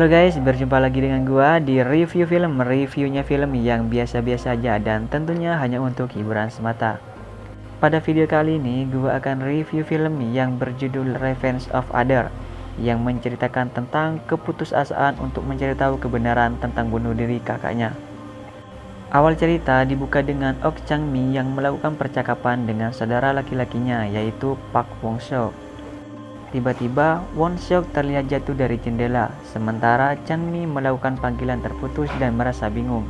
Halo guys, berjumpa lagi dengan gua di review film. Reviewnya film yang biasa-biasa aja dan tentunya hanya untuk hiburan semata. Pada video kali ini, gua akan review film yang berjudul Revenge of Other, yang menceritakan tentang keputusasaan untuk mencari tahu kebenaran tentang bunuh diri kakaknya. Awal cerita dibuka dengan Ok Chang-mi yang melakukan percakapan dengan saudara laki-lakinya, yaitu Park Won-seok. Tiba-tiba, Won-seok terlihat jatuh dari jendela, sementara Chan-mi melakukan panggilan terputus dan merasa bingung.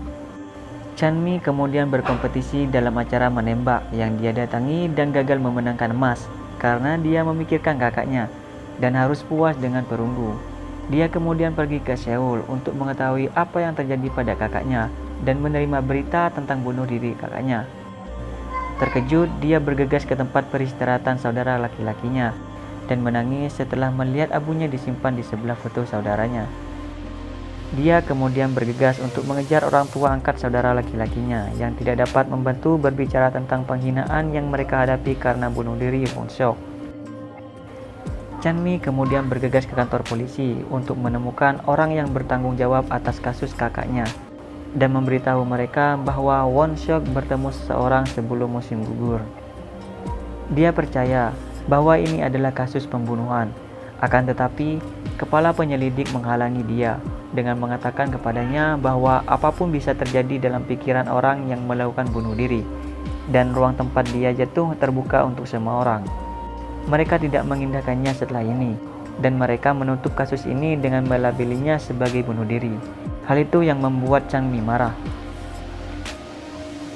Chan-mi kemudian berkompetisi dalam acara menembak yang dia datangi dan gagal memenangkan emas karena dia memikirkan kakaknya dan harus puas dengan perunggu. Dia kemudian pergi ke Seoul untuk mengetahui apa yang terjadi pada kakaknya dan menerima berita tentang bunuh diri kakaknya. Terkejut, dia bergegas ke tempat peristirahatan saudara laki-lakinya dan menangis setelah melihat abunya disimpan di sebelah foto saudaranya. Dia kemudian bergegas untuk mengejar orang tua angkat saudara laki-lakinya yang tidak dapat membantu berbicara tentang penghinaan yang mereka hadapi karena bunuh diri Won-seok. Chan-mi kemudian bergegas ke kantor polisi untuk menemukan orang yang bertanggung jawab atas kasus kakaknya dan memberitahu mereka bahwa Won-seok bertemu seseorang sebelum musim gugur. Dia percaya bahwa ini adalah kasus pembunuhan. Akan tetapi, kepala penyelidik menghalangi dia dengan mengatakan kepadanya bahwa apapun bisa terjadi dalam pikiran orang yang melakukan bunuh diri, dan ruang tempat dia jatuh terbuka untuk semua orang. Mereka tidak mengindahkannya setelah ini, dan mereka menutup kasus ini dengan melabelinya sebagai bunuh diri. Hal itu yang membuat Chang-mi marah.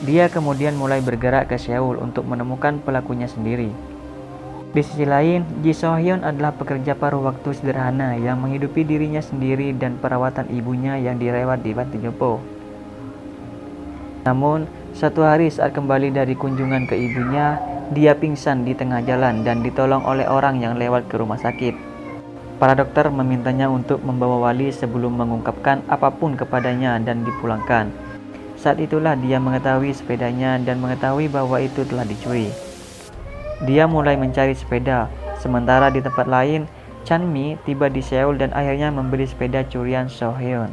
Dia kemudian mulai bergerak ke Seoul untuk menemukan pelakunya sendiri. Di sisi lain, Ji So-hyun adalah pekerja paruh waktu sederhana yang menghidupi dirinya sendiri dan perawatan ibunya yang dirawat di panti jompo. Namun, suatu hari saat kembali dari kunjungan ke ibunya, dia pingsan di tengah jalan dan ditolong oleh orang yang lewat ke rumah sakit. Para dokter memintanya untuk membawa Wali sebelum mengungkapkan apapun kepadanya dan dipulangkan. Saat itulah dia mengetahui sepedanya dan mengetahui bahwa itu telah dicuri. Dia mulai mencari sepeda, sementara di tempat lain, Chan-mi tiba di Seoul dan akhirnya membeli sepeda curian So-hyun.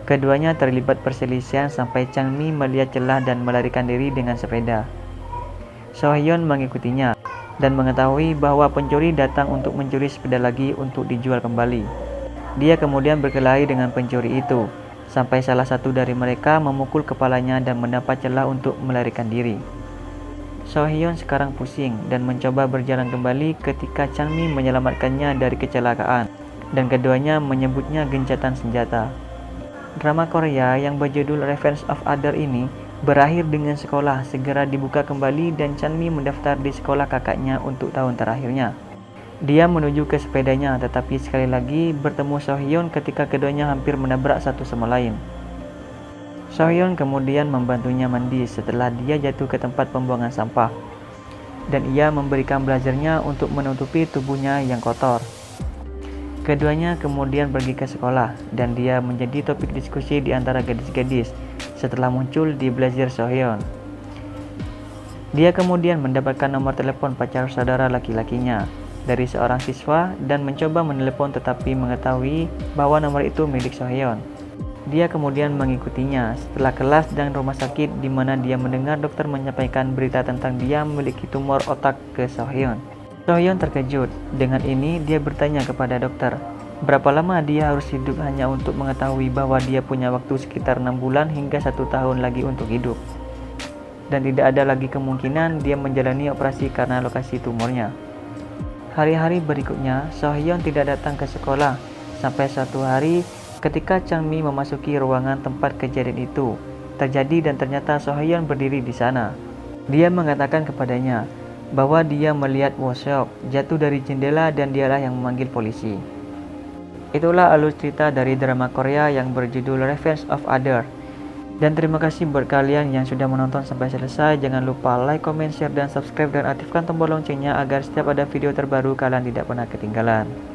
Keduanya terlibat perselisihan sampai Chan-mi melihat celah dan melarikan diri dengan sepeda. So-hyun mengikutinya dan mengetahui bahwa pencuri datang untuk mencuri sepeda lagi untuk dijual kembali. Dia kemudian berkelahi dengan pencuri itu, sampai salah satu dari mereka memukul kepalanya dan mendapat celah untuk melarikan diri. So-hyun sekarang pusing dan mencoba berjalan kembali ketika Chan-mi menyelamatkannya dari kecelakaan, dan keduanya menyebutnya gencatan senjata. Drama Korea yang berjudul Revenge of Other ini berakhir dengan sekolah segera dibuka kembali dan Chan-mi mendaftar di sekolah kakaknya untuk tahun terakhirnya. Dia menuju ke sepedanya tetapi sekali lagi bertemu So-hyun ketika keduanya hampir menabrak satu sama lain. So-hyun kemudian membantunya mandi setelah dia jatuh ke tempat pembuangan sampah, dan ia memberikan blazernya untuk menutupi tubuhnya yang kotor. Keduanya kemudian pergi ke sekolah, dan dia menjadi topik diskusi di antara gadis-gadis setelah muncul di blazer So-hyun. Dia kemudian mendapatkan nomor telepon pacar saudara laki-lakinya dari seorang siswa dan mencoba menelepon tetapi mengetahui bahwa nomor itu milik So-hyun. Dia kemudian mengikutinya setelah kelas dan rumah sakit di mana dia mendengar dokter menyampaikan berita tentang dia memiliki tumor otak ke So-hyun. So-hyun terkejut. Dengan ini dia bertanya kepada dokter, berapa lama dia harus hidup hanya untuk mengetahui bahwa dia punya waktu sekitar 6 bulan hingga 1 tahun lagi untuk hidup. Dan tidak ada lagi kemungkinan dia menjalani operasi karena lokasi tumornya. Hari-hari berikutnya, So-hyun tidak datang ke sekolah sampai suatu hari ketika Chang-mi memasuki ruangan tempat kejadian itu terjadi dan ternyata So-hyun berdiri di sana. Dia mengatakan kepadanya bahwa dia melihat Won-seok jatuh dari jendela dan dialah yang memanggil polisi. Itulah alur cerita dari drama Korea yang berjudul Revenge of Other. Dan terima kasih buat kalian yang sudah menonton sampai selesai. Jangan lupa like, comment, share, dan subscribe dan aktifkan tombol loncengnya agar setiap ada video terbaru kalian tidak pernah ketinggalan.